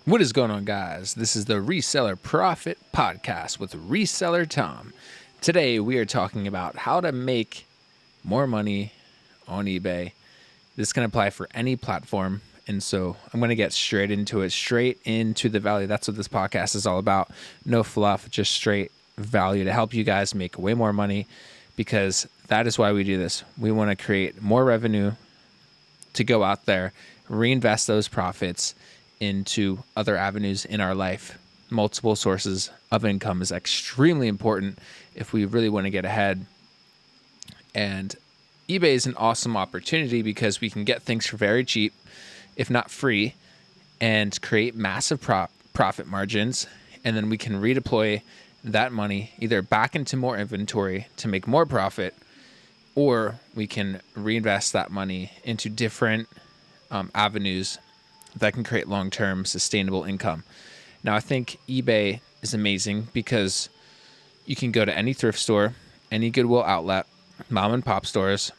What is going on, guys? This is the Reseller Profit Podcast with Reseller Tom. Today, we are talking about how to make more money on eBay. This can apply for any platform. And so I'm going to get straight into it, straight into the value. That's what this podcast is all about. No fluff, just straight value to help you guys make way more money, because that is why we do this. We want to create more revenue to go out there, reinvest those profits into other avenues in our life. Multiple sources of income is extremely important if we really want to get ahead. And eBay is an awesome opportunity because we can get things for very cheap, if not free, and create massive profit margins. And then we can redeploy that money either back into more inventory to make more profit, or we can reinvest that money into different avenues that can create long-term sustainable income. Now, I think eBay is amazing because you can go to any thrift store, any Goodwill outlet, mom and pop stores,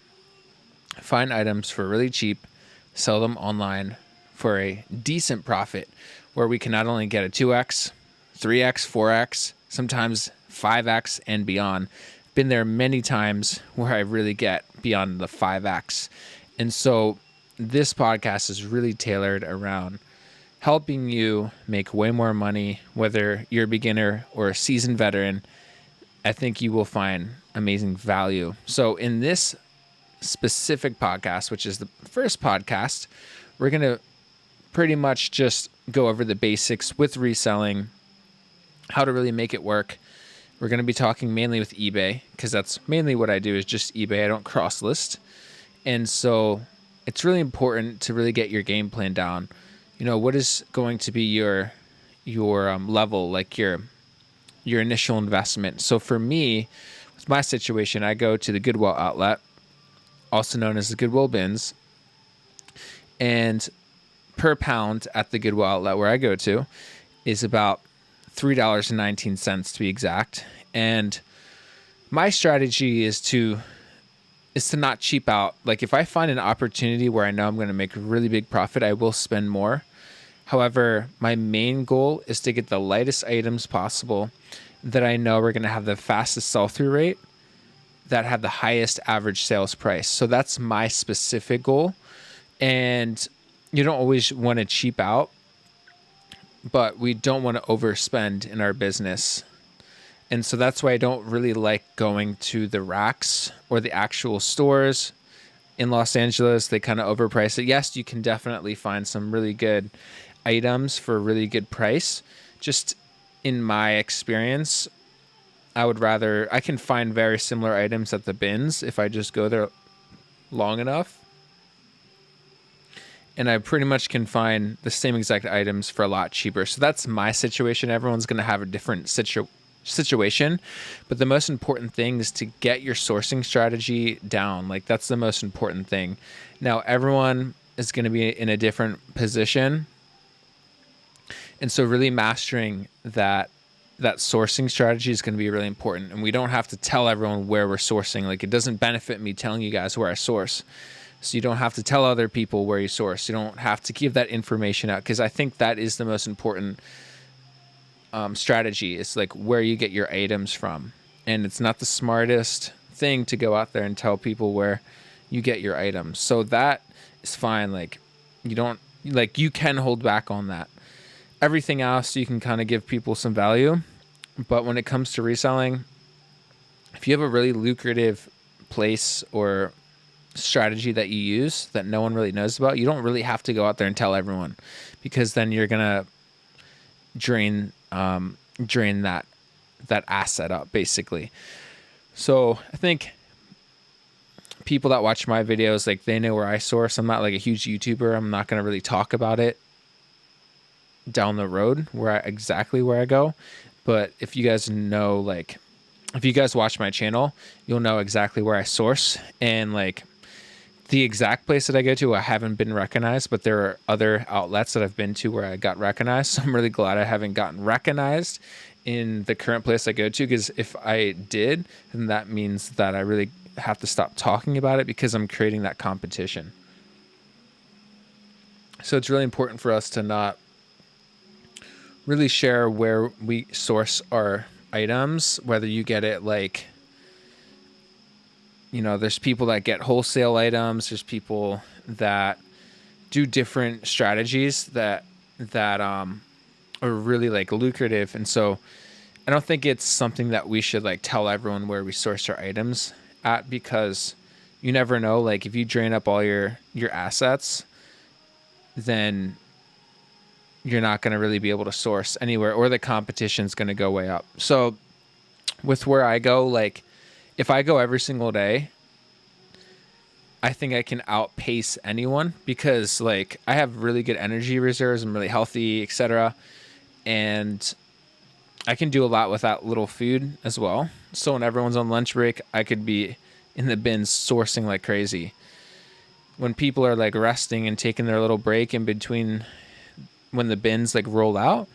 find items for really cheap, sell them online for a decent profit, where we can not only get a 2x, 3x, 4x, sometimes 5x and beyond. Been there many times where I really get beyond the 5x. And so this podcast is really tailored around helping you make way more money, whether you're a beginner or a seasoned veteran. I think you will find amazing value. So in this specific podcast, which is the first podcast, we're going to pretty much just go over the basics with reselling, how to really make it work. We're going to be talking mainly with eBay, because that's mainly what I do, is just eBay. I don't cross list. And so it's really important to really get your game plan down. You know, what is going to be your level, like your initial investment. So for me, with my situation, I go to the Goodwill outlet, also known as the Goodwill bins, and per pound at the Goodwill outlet where I go to is about $3.19 to be exact. And my strategy is to not cheap out. Like, if I find an opportunity where I know I'm going to make a really big profit, I will spend more. However, my main goal is to get the lightest items possible that I know are going to have the fastest sell-through rate, that have the highest average sales price. So that's my specific goal. And you don't always want to cheap out, but we don't want to overspend in our business. And so that's why I don't really like going to the racks or the actual stores in Los Angeles. They kind of overprice it. Yes, you can definitely find some really good items for a really good price. Just in my experience, I can find very similar items at the bins if I just go there long enough. And I pretty much can find the same exact items for a lot cheaper. So that's my situation. Everyone's going to have a different situation, but the most important thing is to get your sourcing strategy down. Like, that's the most important thing. Now, everyone is going to be in a different position, and so really mastering that sourcing strategy is going to be really important. And we don't have to tell everyone where we're sourcing. Like, it doesn't benefit me telling you guys where I source. So you don't have to tell other people where you source. You don't have to give that information out, because I think that is the most important strategy. It's like where you get your items from. And it's not the smartest thing to go out there and tell people where you get your items. So that is fine. Like, you can hold back on that. Everything else, you can kind of give people some value. But when it comes to reselling, if you have a really lucrative place or strategy that you use that no one really knows about, you don't really have to go out there and tell everyone, because then you're going to drain that asset up, basically. So I think people that watch my videos, like, they know where I source. I'm not like a huge YouTuber. I'm not going to really talk about it down the road exactly where I go. But if you guys know, like, if you guys watch my channel, you'll know exactly where I source. And like, the exact place that I go to, I haven't been recognized, but there are other outlets that I've been to where I got recognized. So I'm really glad I haven't gotten recognized in the current place I go to, because if I did, then that means that I really have to stop talking about it, because I'm creating that competition. So it's really important for us to not really share where we source our items, whether you get it like, there's people that get wholesale items. There's people that do different strategies that are really like lucrative. And so I don't think it's something that we should like tell everyone where we source our items at, because you never know. Like if you drain up all your assets, then you're not going to really be able to source anywhere, or the competition's going to go way up. So with where I go, like if I go every single day, I think I can outpace anyone, because like I have really good energy reserves. I'm really healthy, etc. And I can do a lot without little food as well. So when everyone's on lunch break, I could be in the bins sourcing like crazy. When people are like resting and taking their little break in between, when the bins like roll out,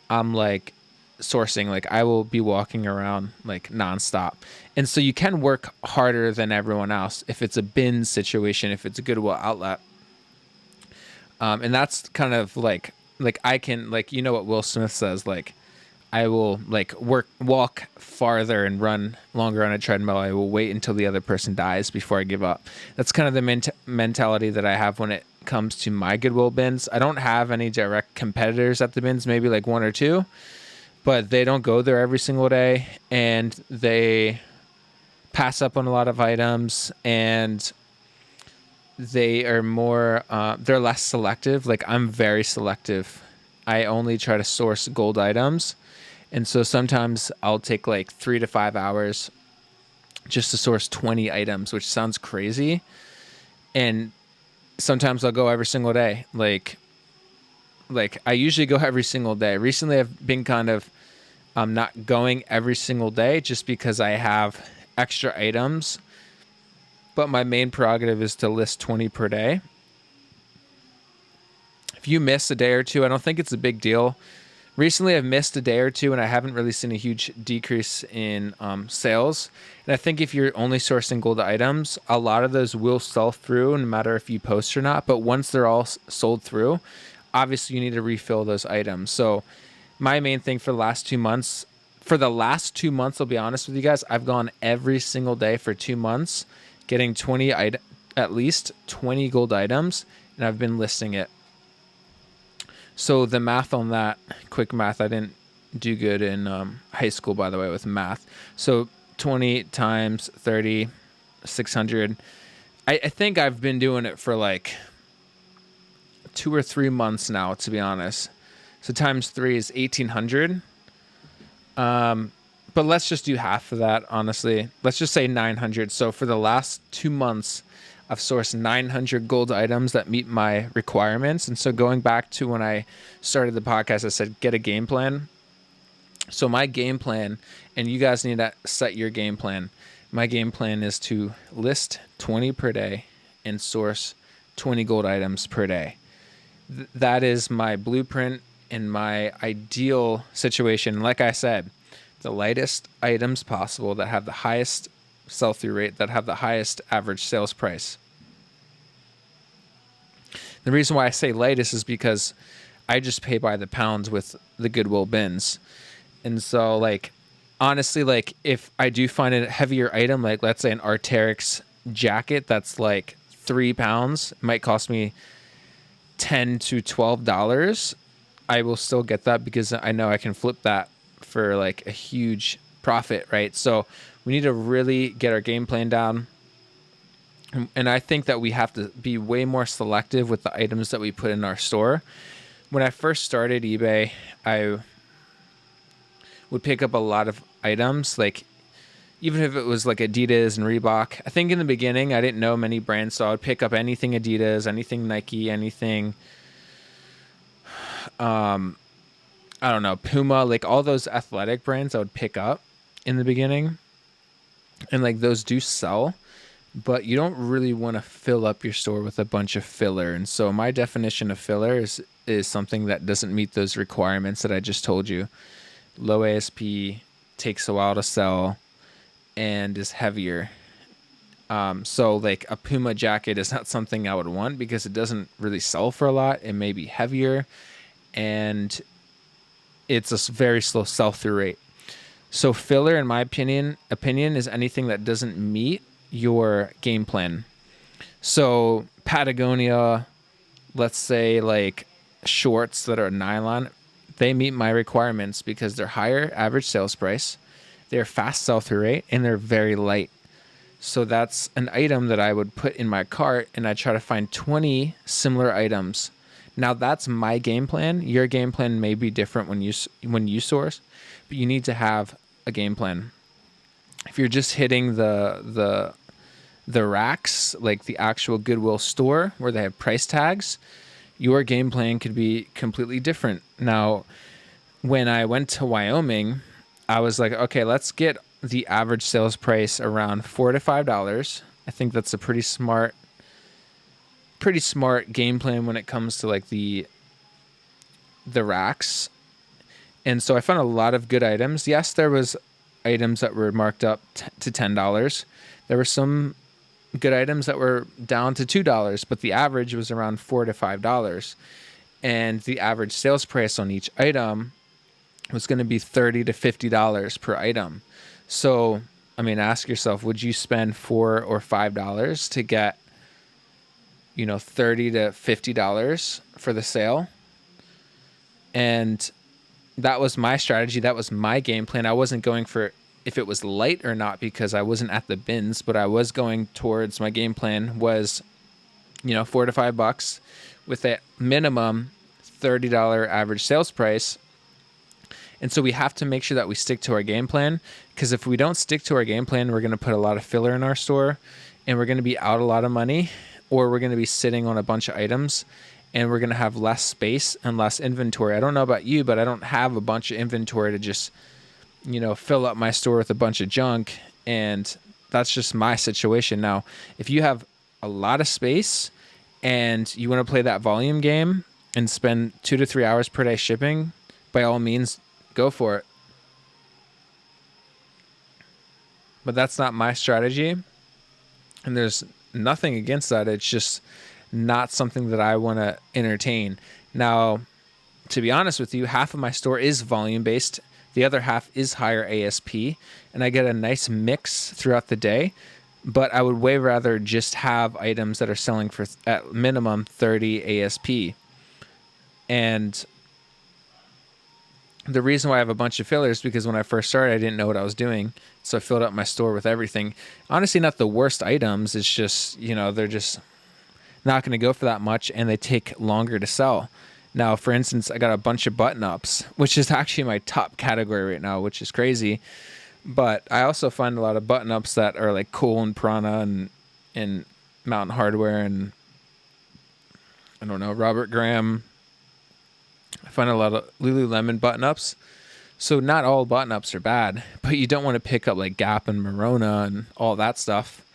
I'm like sourcing. Like I will be walking around like nonstop. And so you can work harder than everyone else if it's a bin situation, if it's a Goodwill outlet. And that's kind of like I can, like, what Will Smith says, like I will like walk farther and run longer on a treadmill. I will wait until the other person dies before I give up. That's kind of the mentality that I have when it comes to my Goodwill bins. I don't have any direct competitors at the bins, maybe like one or two, but they don't go there every single day, and they pass up on a lot of items, and they are more, they're less selective. Like I'm very selective. I only try to source gold items. And so sometimes I'll take like 3 to 5 hours just to source 20 items, which sounds crazy. And sometimes I'll go every single day. Like I usually go every single day. Recently I've been kind of not going every single day just because I have extra items. But my main prerogative is to list 20 per day. If you miss a day or two, I don't think it's a big deal. Recently, I've missed a day or two, and I haven't really seen a huge decrease in sales. And I think if you're only sourcing gold items, a lot of those will sell through, no matter if you post or not. But once they're all sold through, obviously you need to refill those items. So my main thing for the last 2 months, I'll be honest with you guys, I've gone every single day for 2 months, getting at least 20 gold items, and I've been listing it. So the math on that, quick math, I didn't do good in high school, by the way, with math. So 20 times 30, 600. I think I've been doing it for like 2 or 3 months now, to be honest. So times 3 is 1,800. But let's just do half of that, honestly. Let's just say 900. So for the last 2 months, I've sourced 900 gold items that meet my requirements. And so going back to when I started the podcast, I said, get a game plan. So my game plan, and you guys need to set your game plan. My game plan is to list 20 per day and source 20 gold items per day. That is my blueprint and my ideal situation. Like I said, the lightest items possible that have the highest sell-through rate, that have the highest average sales price. The reason why I say lightest is because I just pay by the pounds with the Goodwill bins. And so like, honestly, like if I do find a heavier item, like let's say an Arc'teryx jacket that's like 3 pounds, it might cost me $10 to $12. I will still get that because I know I can flip that for like a huge profit, right? So we need to really get our game plan down. And I think that we have to be way more selective with the items that we put in our store. When I first started eBay, I would pick up a lot of items, like even if it was like Adidas and Reebok. I think in the beginning, I didn't know many brands, so I would pick up anything Adidas, anything Nike, anything, I don't know, Puma, like all those athletic brands I would pick up in the beginning. And like those do sell, but you don't really want to fill up your store with a bunch of filler. And so my definition of filler is something that doesn't meet those requirements that I just told you. Low ASP, takes a while to sell, and is heavier. So like a Puma jacket is not something I would want because it doesn't really sell for a lot. It may be heavier, and it's a very slow sell-through rate. So filler, in my opinion, is anything that doesn't meet your game plan. So Patagonia, let's say like shorts that are nylon, they meet my requirements because they're higher average sales price, they're fast sell-through rate, and they're very light. So that's an item that I would put in my cart, and I try to find 20 similar items. Now that's my game plan. Your game plan may be different when you source, but you need to have a game plan. If you're just hitting the racks, like the actual Goodwill store where they have price tags, your game plan could be completely different. Now, when I went to Wyoming, I was like, okay, let's get the average sales price around $4 to $5. I think that's a pretty smart game plan when it comes to like the racks. And so I found a lot of good items. Yes, there was items that were marked up to $10. There were some good items that were down to $2, but the average was around $4 to $5. And the average sales price on each item was going to be $30 to $50 per item. So, I mean, ask yourself, would you spend $4 or $5 to get, $30 to $50 for the sale? And that was my strategy. That was my game plan. I wasn't going for if it was light or not because I wasn't at the bins, but I was going towards my game plan was, $4 to $5 with a minimum $30 average sales price. And so we have to make sure that we stick to our game plan, because if we don't stick to our game plan, we're going to put a lot of filler in our store and we're going to be out a lot of money, or we're going to be sitting on a bunch of items and we're going to have less space and less inventory. I don't know about you, but I don't have a bunch of inventory to just, fill up my store with a bunch of junk. And that's just my situation. Now, if you have a lot of space and you want to play that volume game and spend 2 to 3 hours per day shipping, by all means, go for it. But that's not my strategy. And there's nothing against that. It's just not something that I want to entertain. Now, to be honest with you, half of my store is volume based. The other half is higher ASP, and I get a nice mix throughout the day. But I would way rather just have items that are selling for at minimum 30 ASP. And the reason why I have a bunch of fillers is because when I first started, I didn't know what I was doing. So I filled up my store with everything. Honestly, not the worst items. It's just, they're just not going to go for that much, and they take longer to sell. Now, for instance, I got a bunch of Buttonups, which is actually my top category right now, which is crazy. But I also find a lot of Buttonups that are like Cool and Prana and Mountain Hardware and, I don't know, Robert Graham. I find a lot of Lululemon Buttonups. So not all Buttonups are bad, but you don't want to pick up like Gap and Merona and all that stuff.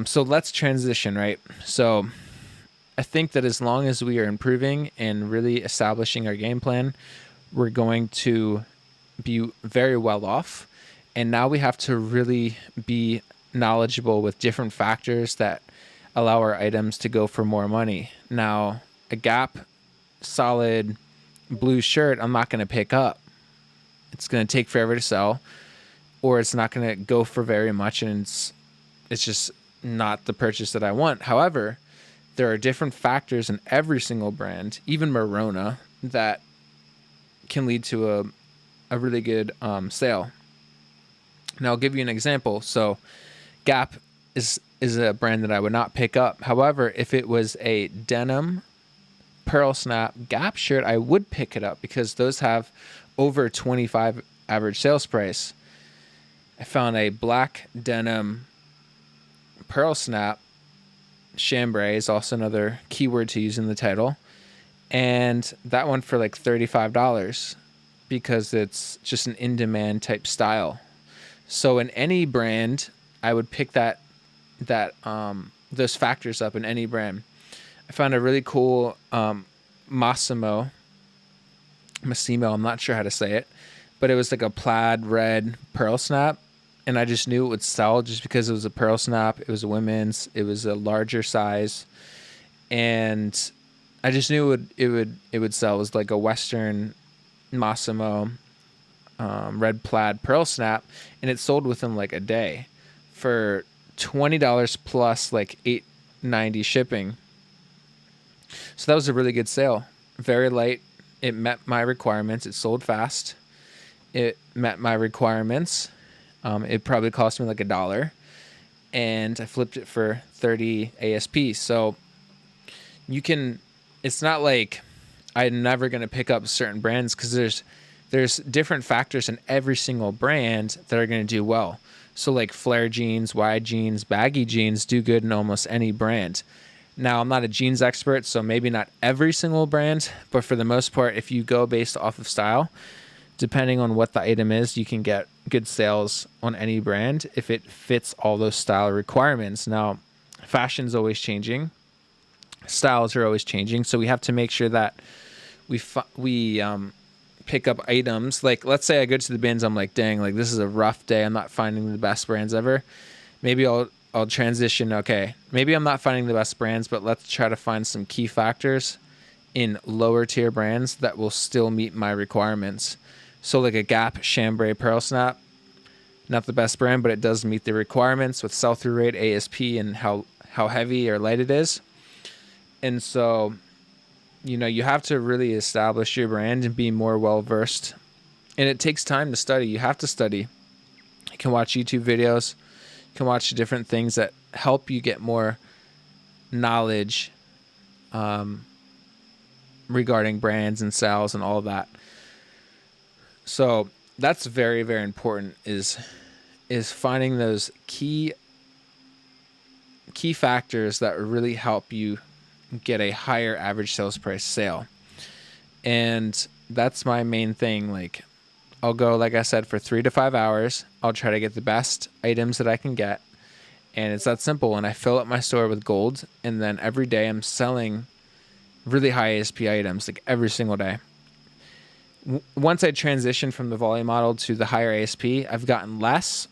So let's transition, right? So I think that as long as we are improving and really establishing our game plan, we're going to be very well off. And now we have to really be knowledgeable with different factors that allow our items to go for more money. Now, a Gap solid blue shirt, I'm not going to pick up. It's going to take forever to sell, or it's not going to go for very much, and it's just not the purchase that I want. However, there are different factors in every single brand, even Merona, that can lead to a really good sale. Now, I'll give you an example. So Gap is a brand that I would not pick up. However, if it was a denim pearl snap Gap shirt, I would pick it up because those have over 25 average sales price. I found a black denim pearl snap chambray is also another keyword to use in the title, and that one for like $35 because it's just an in-demand type style. So in any brand, I would pick those factors up in any brand. I found a really cool Simo, I'm not sure how to say it, but it was like a plaid red pearl snap, and I just knew it would sell just because it was a pearl snap. It was a women's. It was a larger size, and I just knew it would sell. It was like a Western Massimo red plaid pearl snap, and it sold within like a day for $20 plus like $8.90 shipping. So that was a really good sale. Very light. It met my requirements. It sold fast. It met my requirements. It probably cost me like $1, and I flipped it for 30 ASP. So you can, it's not like I'm never going to pick up certain brands, because there's different factors in every single brand that are going to do well. So like flare jeans, wide jeans, baggy jeans do good in almost any brand. Now, I'm not a jeans expert, so maybe not every single brand, but for the most part, if you go based off of style, depending on what the item is, you can get good sales on any brand if it fits all those style requirements. Now, fashion's always changing. Styles are always changing, so we have to make sure that we pick up items. Like, let's say I go to the bins, I'm like, dang, like this is a rough day, I'm not finding the best brands ever. Maybe I'll transition. Okay, maybe I'm not finding the best brands, but let's try to find some key factors in lower tier brands that will still meet my requirements. So like a Gap chambray pearl snap, not the best brand, but it does meet the requirements with sell-through rate, ASP, and how heavy or light it is. And so, you have to really establish your brand and be more well-versed. And it takes time to study. You have to study. You can watch YouTube videos. You can watch different things that help you get more knowledge regarding brands and sales and all of that. So that's very, very important, is finding those key factors that really help you get a higher average sales price sale. And that's my main thing. Like, I'll go, like I said, for 3 to 5 hours. I'll try to get the best items that I can get. And it's that simple. And I fill up my store with gold. And then every day I'm selling really high ASP items, like every single day. Once I transition from the volume model to the higher ASP, I've gotten less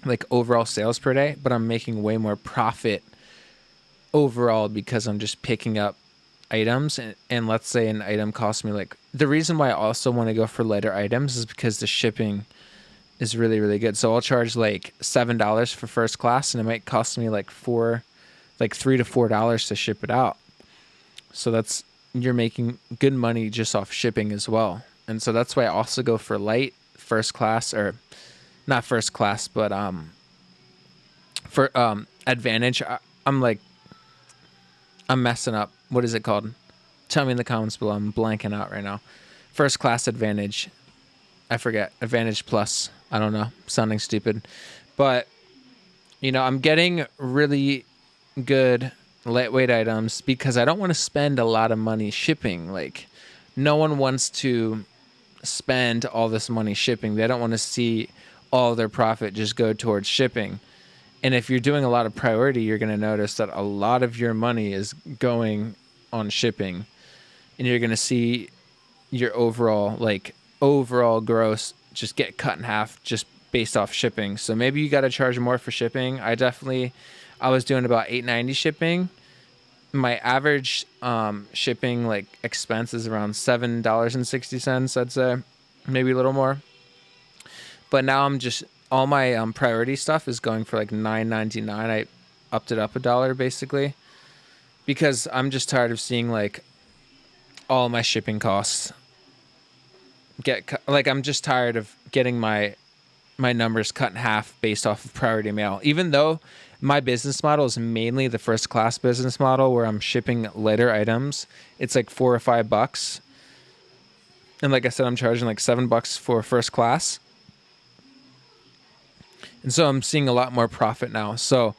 like overall sales per day, but I'm making way more profit overall because I'm just picking up items. And let's say an item costs me like, the reason why I also want to go for lighter items is because the shipping is really, really good. So I'll charge like $7 for first class, and it might cost me like $3 to $4 to ship it out. So you're making good money just off shipping as well. And so that's why I also go for light first class, or not first class, but for Advantage. I'm messing up. What is it called? Tell me in the comments below. I'm blanking out right now. First class Advantage. I forget. Advantage Plus. I don't know. Sounding stupid. But, I'm getting really good lightweight items because I don't want to spend a lot of money shipping. Like, no one wants to spend all this money shipping. They don't want to see all their profit just go towards shipping. And if you're doing a lot of priority, you're going to notice that a lot of your money is going on shipping, and you're going to see your overall gross just get cut in half just based off shipping. So maybe you got to charge more for shipping. I was doing about $8.90 shipping. My average shipping like expense is around $7.60, I'd say, maybe a little more. But now all my priority stuff is going for like $9.99. I upped it up $1 basically, because I'm just tired of seeing like all my shipping costs I'm just tired of getting my numbers cut in half based off of priority mail. Even though my business model is mainly the first class business model where I'm shipping lighter items, it's like $4 or $5. And like I said, I'm charging like $7 for first class. And so I'm seeing a lot more profit now. So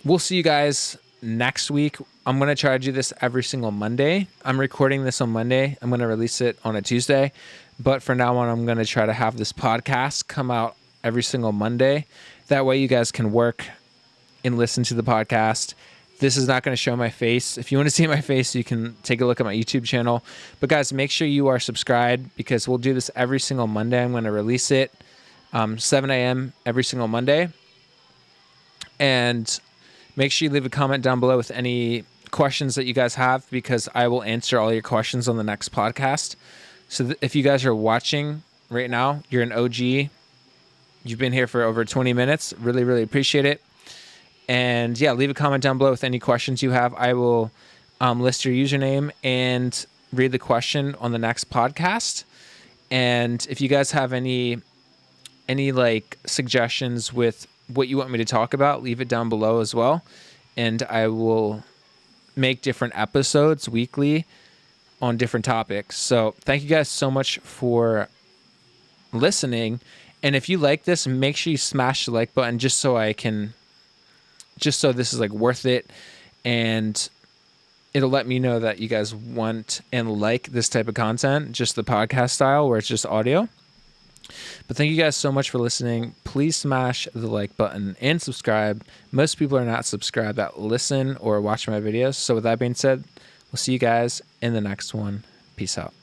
we'll see you guys next week. I'm going to try to do this every single Monday. I'm recording this on Monday. I'm going to release it on a Tuesday. But for now on, I'm going to try to have this podcast come out every single Monday. That way you guys can work and listen to the podcast. This is not going to show my face. If you want to see my face, you can take a look at my YouTube channel. But guys, make sure you are subscribed, because we'll do this every single Monday. I'm going to release it 7 a.m. every single Monday. And make sure you leave a comment down below with any questions that you guys have, because I will answer all your questions on the next podcast. So if you guys are watching right now, you're an OG. You've been here for over 20 minutes. Really, really appreciate it. And yeah, leave a comment down below with any questions you have. I will list your username and read the question on the next podcast. And if you guys have any like suggestions with what you want me to talk about, leave it down below as well. And I will make different episodes weekly on different topics. So thank you guys so much for listening. And if you like this, make sure you smash the like button just so this is like worth it. And it'll let me know that you guys want and like this type of content, just the podcast style where it's just audio. But thank you guys so much for listening. Please smash the like button and subscribe. Most people are not subscribed that listen or watch my videos. So with that being said, we'll see you guys in the next one. Peace out.